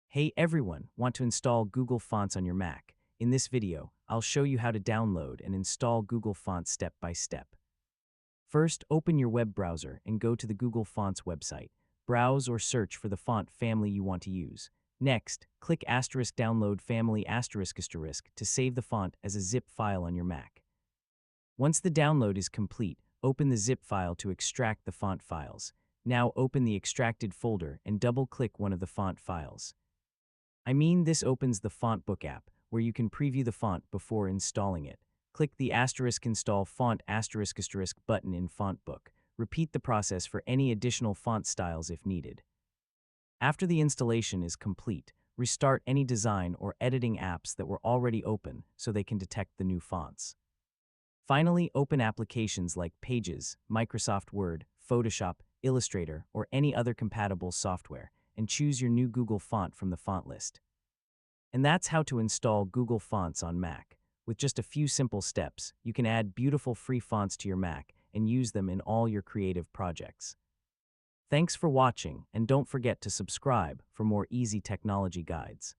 Hey everyone, want to install Google Fonts on your Mac? In this video, I'll show you how to download and install Google Fonts step by step. First, open your web browser and go to the Google Fonts website. Browse or search for the font family you want to use. Next, click *download family ** to save the font as a zip file on your Mac. Once the download is complete, open the zip file to extract the font files. Now open the extracted folder and double-click one of the font files. This opens the Font Book app, where you can preview the font before installing it. Click the *install font ** button in Font Book. Repeat the process for any additional font styles if needed. After the installation is complete, restart any design or editing apps that were already open so they can detect the new fonts. Finally, open applications like Pages, Microsoft Word, Photoshop, Illustrator, or any other compatible software, and choose your new Google font from the font list. And that's how to install Google Fonts on Mac. With just a few simple steps, you can add beautiful free fonts to your Mac and use them in all your creative projects. Thanks for watching, and don't forget to subscribe for more easy technology guides.